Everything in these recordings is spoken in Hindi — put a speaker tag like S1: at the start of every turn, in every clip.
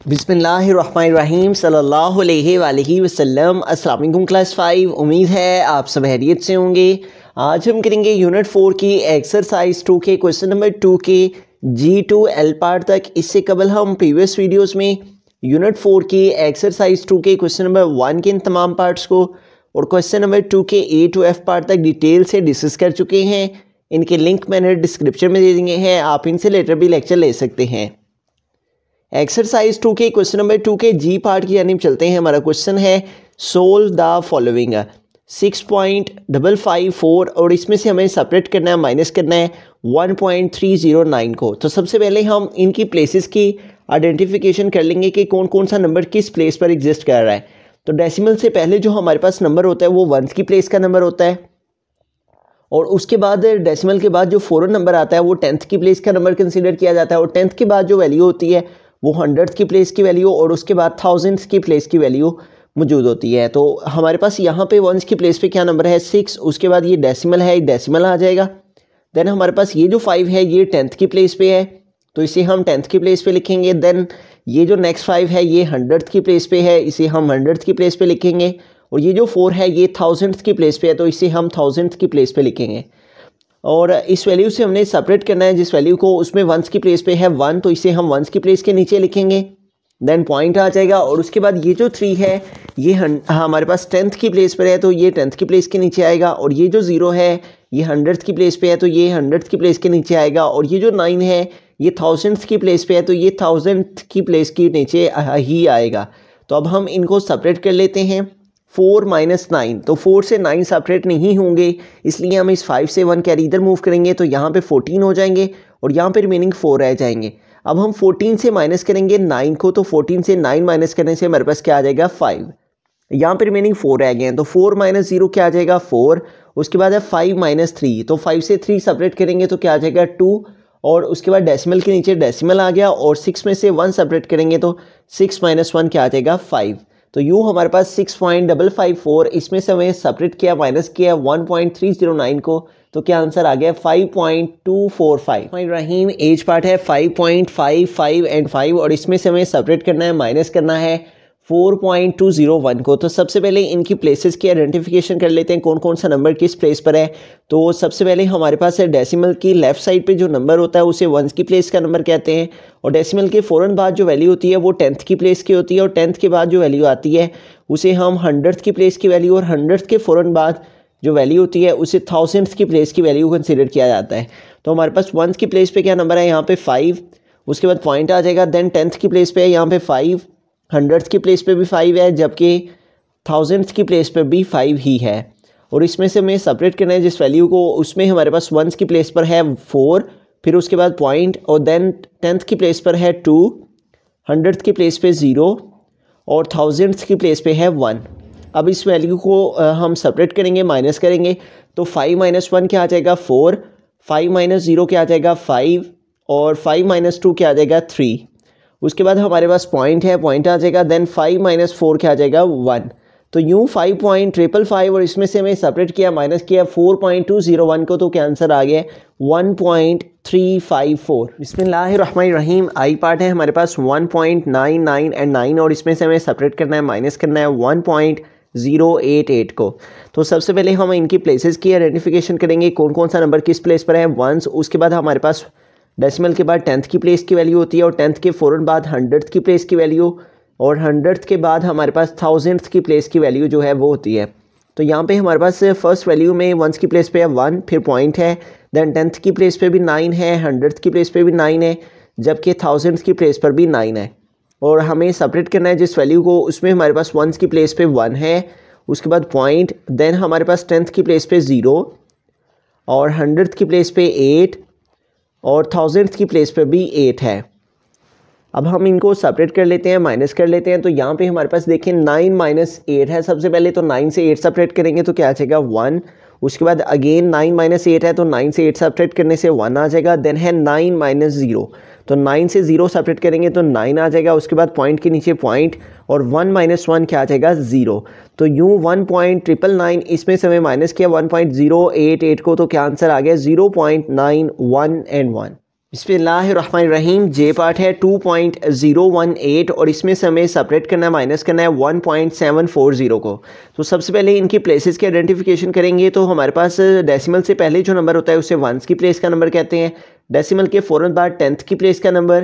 S1: बिस्मिल्लाहिर्रहमानिर्रहीम सल्लल्लाहु अलैहि वसल्लम। अस्सलाम वालेकुम क्लास 5। उम्मीद है आप सब खैरियत से होंगे। आज हम करेंगे यूनिट 4 की एक्सरसाइज 2 के क्वेश्चन नंबर 2 के G2 L पार्ट तक। इससे कबल हम प्रीवियस वीडियोस में यूनिट 4 की एक्सरसाइज 2 के क्वेश्चन नंबर 1 के इन तमाम पार्ट्स को और क्वेश्चन नंबर 2 के A to F पार्ट तक डिटेल से डिस्कस कर चुके हैं। इनके लिंक मैंने डिस्क्रिप्शन में दे दिए हैं, आप इनसे लेटर भी लेक्चर ले सकते हैं। एक्सरसाइज 2 के क्वेश्चन नंबर 2 के जी पार्ट की जानिब चलते हैं। हमारा क्वेश्चन है सोल्व द फॉलोइंग 6.554 और इसमें से हमें सेपरेट करना है, माइनस करना है 1.309 को। तो सबसे पहले हम इनकी प्लेसेस की आइडेंटिफिकेशन कर लेंगे कि कौन कौन सा नंबर किस प्लेस पर एग्जिस्ट कर रहा है। तो डेसिमल से पहले जो हमारे पास नंबर होता है वो वंस की प्लेस का नंबर होता है, और उसके बाद डेसिमल के बाद जो फ़ौरन नंबर आता है वो टेंथ की प्लेस का नंबर कंसीडर किया जाता है, और टेंथ के बाद जो वैल्यू होती है वो हंड्रेड की प्लेस की वैल्यू और उसके बाद थाउजेंड्स की प्लेस की वैल्यू मौजूद होती है। तो हमारे पास यहाँ पे वंस की प्लेस पे क्या नंबर है 6, उसके बाद ये डेसिमल है, डेसिमल आ जाएगा। देन हमारे पास ये जो 5 है ये टेंथ की प्लेस पे है, तो इसे हम टेंथ की प्लेस पे लिखेंगे। देन ये जो नेक्स्ट 5 है ये हंड्रेड की प्लेस पे है, इसे हम हंड्रेड की प्लेस पे लिखेंगे। और ये जो 4 है ये थाउजेंड्स की प्लेस पे है, तो इसे हम थाउजेंड्स की प्लेस पे लिखेंगे। और इस वैल्यू से हमने सेपरेट करना है जिस वैल्यू को, उसमें वंस की प्लेस पे है 1, तो इसे हम वंस की प्लेस के नीचे लिखेंगे। देन पॉइंट आ जाएगा, और उसके बाद ये जो 3 है ये हमारे पास टेंथ की प्लेस पर है, तो ये टेंथ की प्लेस के नीचे आएगा। और ये जो 0 है ये हंड्रेड की प्लेस पे है, तो ये हंड्रेड की प्लेस के नीचे आएगा। और ये जो 9 है ये थाउजेंड्स की प्लेस पे है, तो ये थाउजेंड की प्लेस के नीचे ही आएगा। तो अब हम इनको सेपरेट कर लेते हैं। 4 - 9, तो 4 से 9 सेपरेट नहीं होंगे, इसलिए हम इस 5 से 1 कैरी इधर मूव करेंगे, तो यहाँ पे 14 हो जाएंगे और यहाँ पे रिमेनिंग 4 रह जाएंगे। अब हम 14 से माइनस करेंगे 9 को, तो 14 से 9 माइनस करने से हमारे पास क्या आ जाएगा 5। यहाँ पे रिमेनिंग 4 रह गए हैं, तो 4 - 0 क्या आ जाएगा 4। उसके बाद है 5 - 3, तो 5 से 3 सेपरेट करेंगे तो क्या आ जाएगा 2। और उसके बाद डेसिमल के नीचे डेसिमल आ गया, और 6 में से 1 सेपरेट करेंगे तो 6 - 1 क्या आ जाएगा 5। तो यूँ हमारे पास 6.554, इसमें से हमें सेपरेट किया, माइनस किया 1.309 को, तो क्या आंसर आ गया 5.245। रहीम एज पार्ट है 5.55 एंड 5, और इसमें से हमें सेपरेट करना है, माइनस करना है 4.201 को। तो सबसे पहले इनकी प्लेसेस की आइडेंटिफिकेशन कर लेते हैं, कौन कौन सा नंबर किस प्लेस पर है। तो सबसे पहले हमारे पास है डेसिमल की लेफ्ट साइड पे जो नंबर होता है उसे वंस की प्लेस का नंबर कहते हैं, और डेसिमल के फ़ौरन बाद जो वैल्यू होती है वो टेंथ की प्लेस की होती है, और टेंथ के बाद जो वैल्यू आती है उसे हम हंड्रेड की प्लेस की वैल्यू, और हंड्रेड के फ़ौरन बाद जो वैल्यू होती है उसे थाउजेंड्स की प्लेस की वैल्यू कंसिडर किया जाता है। तो हमारे पास वंस की प्लेस पे क्या नंबर है यहाँ पे 5, उसके बाद पॉइंट आ जाएगा। देन टेंथ की प्लेस पे है यहाँ पे 5, हंड्रेड्स की प्लेस पे भी 5 है, जबकि थाउजेंड्स की प्लेस पे भी 5 ही है। और इसमें से हमें सेपरेट करना है जिस वैल्यू को, उसमें हमारे पास वंस की प्लेस पर है 4, फिर उसके बाद पॉइंट, और देन टेंथ की प्लेस पर है 2, हंड्रेड की प्लेस पे 0 और थाउजेंड्स की प्लेस पे है 1। अब इस वैल्यू को हम सेपरेट करेंगे, माइनस करेंगे, तो 5 - 1 क्या आ जाएगा 4, 5 - 0 क्या आ जाएगा 5, और 5 - 2 क्या आ जाएगा 3। उसके बाद हमारे पास पॉइंट है, पॉइंट आ जाएगा। देन 5 - 4 क्या आ जाएगा 1। तो यूँ 5.555, और इसमें से हमें सेपरेट किया, माइनस किया 4.201 को, तो क्या आंसर आ गया 1.354। बिस्मिल्लाहिर्रहमानिर्रहीम आई पार्ट है हमारे पास 1.99 एंड 9, और इसमें से हमें सेपरेट करना है, माइनस करना है 1.088 को। तो सबसे पहले हम इनकी प्लेसेस की आइडेंटिफिकेशन करेंगे, कौन कौन सा नंबर किस प्लेस पर है वंस। उसके बाद हमारे पास डेसिमल के बाद टेंथ की प्लेस की वैल्यू होती है, और टेंथ के फ़ौरन बाद हंड्रेड की प्लेस की वैल्यू, और हंड्रेड के बाद हमारे पास थाउजेंड्स की प्लेस की वैल्यू जो है वो होती है। तो यहाँ पे हमारे पास फर्स्ट वैल्यू में वंस की प्लेस पे है 1, फिर पॉइंट है। देन टेंथ की प्लेस पे भी 9 है, हंड्रेड की प्लेस पे भी 9 है, जबकि थाउजेंड्स की प्लेस पर भी 9 है। और हमें सेपरेट करना है जिस वैल्यू को, उसमें हमारे पास वंस की प्लेस पे 1 है, उसके बाद पॉइंट, देन हमारे पास टेंथ की प्लेस पे 0, और हंड्रेड की प्लेस पे 8, और थाउजेंड्स की प्लेस पे भी 8 है। अब हम इनको सेपरेट कर लेते हैं, माइनस कर लेते हैं। तो यहाँ पे हमारे पास देखिए 9 - 8 है। सबसे पहले तो 9 से 8 सेपरेट करेंगे तो क्या आ जाएगा 1। उसके बाद अगेन 9 - 8 है, तो 9 से 8 सेपरेट करने से 1 आ जाएगा। देन है 9 - 0, तो 9 से 0 सेपरेट करेंगे तो 9 आ जाएगा। उसके बाद पॉइंट के नीचे पॉइंट, और 1 - 1 क्या आ जाएगा 0। तो यूँ 1.999, इसमें से हमें माइनस किया 1.088 को, तो क्या आंसर आ गया 0.91 एंड 1। बिस्मिल्लाहिर्रहमानिर्रहीम। जे पार्ट है 2.018 और इसमें से हमें सेपरेट करना है, माइनस करना है 1.740 को। तो सबसे पहले इनकी प्लेसेस की आइडेंटिफिकेशन करेंगे। तो हमारे पास डेसिमल से पहले जो नंबर होता है उसे वंस की प्लेस का नंबर कहते हैं। डेसिमल के फ़ौरन बाद टेंथ की प्लेस का नंबर,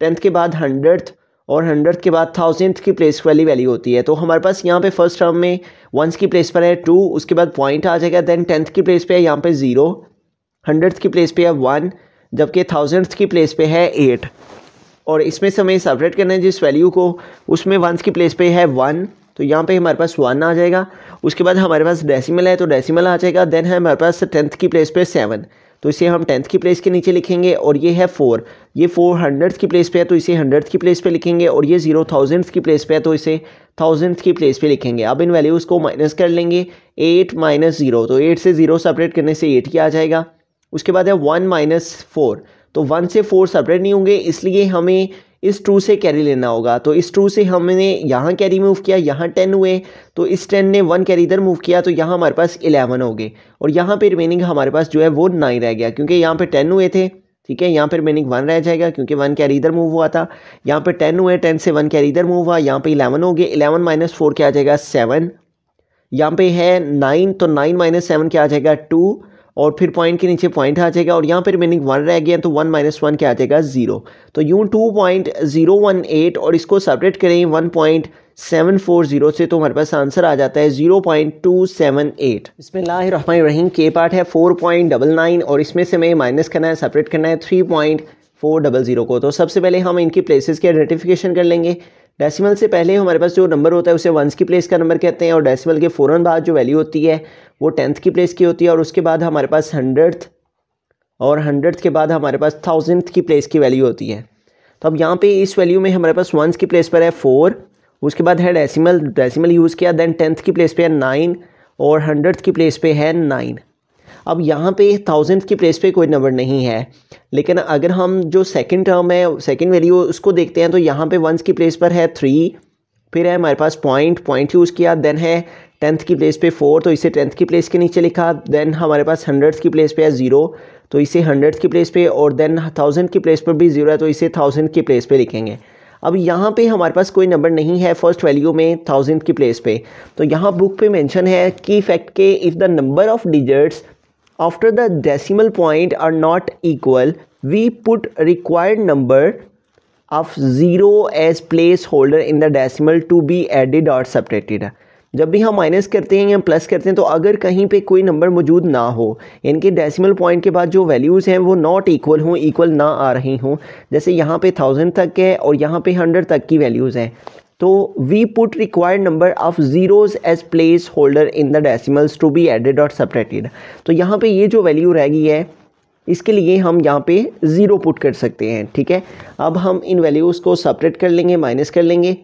S1: टेंथ के बाद हंड्रेड और हंड्रेड के बाद थाउजेंथ की प्लेस वाली वैल्यू होती है। तो हमारे पास यहाँ पे फर्स्ट टर्म में वंस की प्लेस पर है 2, उसके बाद पॉइंट आ जाएगा, देन टेंथ की प्लेस पे है यहाँ पे 0, हंड्रेड की प्लेस पे है 1, जबकि थाउजेंथ की प्लेस पे है 8। और इसमें से हमें सेपरेट करना है जिस वैल्यू को, उसमें वंस की प्लेस पे है 1, तो यहाँ पे हमारे पास 1 आ जाएगा। उसके बाद हमारे पास डेसिमल है तो डेसिमल आ जाएगा। देन है हमारे पास टेंथ की प्लेस पे 7, तो इसे हम टेंथ की प्लेस के नीचे लिखेंगे। और ये है 4, ये 4 हंड्रेड की प्लेस पे है तो इसे हंड्रेड की प्लेस पे लिखेंगे। और ये 0 थाउजेंथ की प्लेस पे है तो इसे थाउजेंथ की प्लेस पे लिखेंगे। अब इन वैल्यूज़ को माइनस कर लेंगे, 8 माइनस 0, तो 8 से 0 सेपरेट करने से 8 की आ जाएगा। उसके बाद है 1 माइनस 4, तो 1 से 4 सेपरेट नहीं होंगे, इसलिए हमें इस 2 से कैरी लेना होगा। तो इस 2 से हमने यहाँ कैरी मूव किया, यहाँ 10 हुए, तो इस 10 ने 1 कैरी इधर मूव किया, तो यहाँ हमारे पास 11 हो गए। और यहाँ पे रिमेनिंग हमारे पास जो है वो 9 रह गया, क्योंकि यहाँ पे 10 हुए थे। ठीक है, यहाँ पे रिमेनिंग 1 रह जाएगा क्योंकि 1 कैरी इधर मूव हुआ था। यहाँ पे 10 हुए, 10 से 1 कैरी इधर मूव हुआ, यहाँ पे 11 हो गए। 11 माइनस 4 क्या आ जाएगा 7। यहाँ पे है 9, तो 9 माइनस 7 क्या आ जाएगा 2, और फिर पॉइंट के नीचे पॉइंट आ जाएगा। और यहाँ पर रिमेनिंग 1 रह गया, तो 1 माइनस 1 क्या आ जाएगा 0। तो यूँ 2.018 और इसको सेपरेट करें 1.740 से, तो हमारे पास आंसर आ जाता है 0.278। बिस्मिल्लाहिर्रहमानिर्रहीम। के पार्ट है 4.99 और इसमें से हमें माइनस करना है, सेपरेट करना है 3.400 को। तो सबसे पहले हम इनकी प्लेसेस की आइडेंटिफिकेशन कर लेंगे। डेसिमल से पहले हमारे पास जो नंबर होता है उसे वंस की प्लेस का नंबर कहते हैं, और डेसिमल के फ़ौरन बाद जो वैल्यू होती है वो टेंथ की प्लेस की होती है। और उसके बाद हमारे पास हंड्रेड, और हंड्रेड के बाद हमारे पास थाउजेंथ की प्लेस की वैल्यू होती है। तो अब यहाँ पे इस वैल्यू में हमारे पास वंस की प्लेस पर है 4, उसके बाद है डेसिमल, डेसिमल यूज़ किया, देन टेंथ की प्लेस पे है 9 और हंड्रेड की प्लेस पे है 9। अब यहाँ पे थाउजेंथ की प्लेस पे कोई नंबर नहीं है, लेकिन अगर हम जो सेकंड टर्म है, सेकंड वैल्यू उसको देखते हैं, तो यहाँ पे वंस की प्लेस पर है 3, फिर है हमारे पास पॉइंट यूज़ किया, देन है टेंथ की प्लेस पे 4, तो इसे टेंथ की प्लेस के नीचे लिखा। देन हमारे पास हंड्रेड की प्लेस पे है 0, तो इसे हंड्रेड की प्लेस पे, और देन थाउजेंड की प्लेस पर भी 0 है तो इसे थाउजेंड की प्लेस पे लिखेंगे। अब यहाँ पे हमारे पास कोई नंबर नहीं है फर्स्ट वैल्यू में थाउजेंड की प्लेस पे, तो यहाँ बुक पे मेंशन है की फैक्ट के if the number of digits after the decimal point are not equal we put required number of 0 as place holder in the decimal to be added और सेपरेटेड। जब भी हम माइनस करते हैं या प्लस करते हैं, तो अगर कहीं पे कोई नंबर मौजूद ना हो, इनके डेसिमल पॉइंट के बाद जो वैल्यूज़ हैं वो नॉट इक्वल हों, इक्वल ना आ रही हों, जैसे यहाँ पे 1000 तक है और यहाँ पे 100 तक की वैल्यूज़ हैं, तो we put required number of zeros as place holder in the decimals to be added और सेपरेटेड। तो यहाँ पे ये जो वैल्यू रह गई है इसके लिए हम यहाँ पे 0 पुट कर सकते हैं। ठीक है, अब हम इन वैल्यूज़ को सेपरेट कर लेंगे, माइनस कर लेंगे।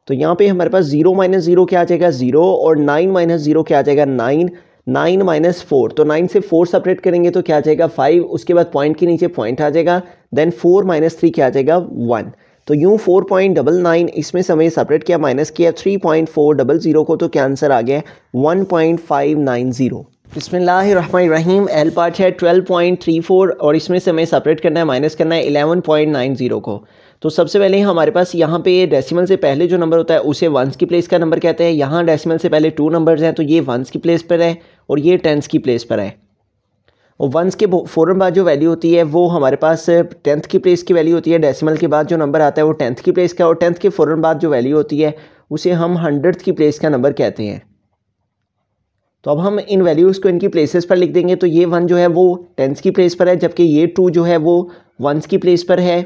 S1: तो यहाँ पे हमारे पास 0 माइनस 0 क्या आ जाएगा 0, और 9 माइनस 0 क्या आ जाएगा 9, 9 माइनस 4, तो 9 से 4 सेपरेट करेंगे तो क्या आ जाएगा 5, उसके बाद पॉइंट के नीचे पॉइंट आ जाएगा, देन 4 माइनस 3 क्या आ जाएगा 1। तो यूँ 4.99 इसमें से हमें सेपरेट किया, माइनस किया 3.400 को, तो क्या आंसर आ गया 1.590। बिस्मिल्लाहिर्रहमानिर्रहीम। एल पार्ट है 12.34 और इसमें से हमें सेपरेट करना है, माइनस करना है 11.90 को। तो सबसे पहले हमारे पास यहाँ पे डेसिमल से पहले जो नंबर होता है उसे वंस की प्लेस का नंबर कहते हैं। यहाँ डेसिमल से पहले 2 नंबर्स हैं, तो ये वंस की प्लेस पर है और ये टेंस की प्लेस पर है। और वंस के फ़ौरन बाद जो वैल्यू होती है वो हमारे पास टेंथ की प्लेस की वैल्यू होती है। डेसिमल के बाद जो नंबर आता है वो टेंथ की प्लेस का, और टेंथ के फ़ौरन बाद जो वैल्यू होती है उसे हम हंड्रेड की प्लेस का नंबर कहते हैं। तो अब हम इन वैल्यूज़ को इनकी प्लेसेस पर लिख देंगे। तो ये 1 जो है वो टेंथ की प्लेस पर है, जबकि ये 2 जो है वो वंस की प्लेस पर है।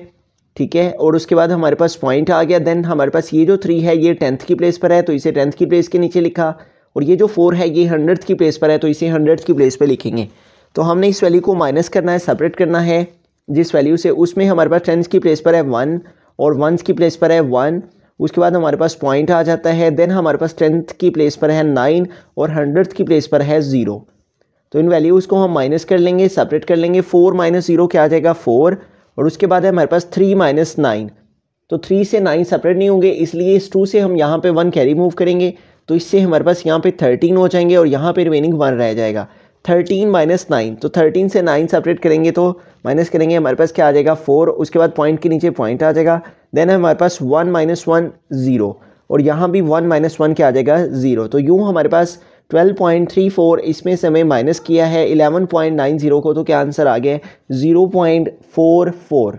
S1: ठीक है, और उसके बाद हमारे पास पॉइंट आ गया, देन हमारे पास ये जो 3 है ये टेंथ की प्लेस पर है, तो इसे टेंथ की प्लेस के नीचे लिखा। और ये जो 4 है ये हंड्रेड की प्लेस पर है, तो इसे हंड्रेड की प्लेस पर लिखेंगे। तो हमने इस वैल्यू को माइनस करना है, सेपरेट करना है जिस वैल्यू से, उसमें हमारे पास टेंथ की प्लेस पर है 1 और वंस की प्लेस पर है 1। उसके बाद हमारे पास पॉइंट आ जाता है, देन हमारे पास टेंथ की प्लेस पर है 9 और हंड्रेड की प्लेस पर है 0। तो इन वैल्यूज़ को हम माइनस कर लेंगे, सेपरेट कर लेंगे। 4 माइनस 0 क्या आ जाएगा 4, और उसके बाद है हमारे पास 3 माइनस 9, तो 3 से 9 सेपरेट नहीं होंगे, इसलिए इस 2 से हम यहाँ पे 1 कैरी मूव करेंगे, तो इससे हमारे पास यहाँ पे 13 हो जाएंगे और यहाँ पे रिमेनिंग 1 रह जाएगा। 13 माइनस 9, तो 13 से 9 सेपरेट करेंगे तो माइनस करेंगे, हमारे पास क्या आ जाएगा 4, उसके बाद पॉइंट के नीचे पॉइंट आ जाएगा, देन हमारे पास 1 माइनस 1 0, और यहाँ भी 1 माइनस 1 क्या आ जाएगा 0। तो यूँ हमारे पास 12.34, इसमें से हमें माइनस किया है 11.90 को, तो क्या आंसर आ गया 0.44।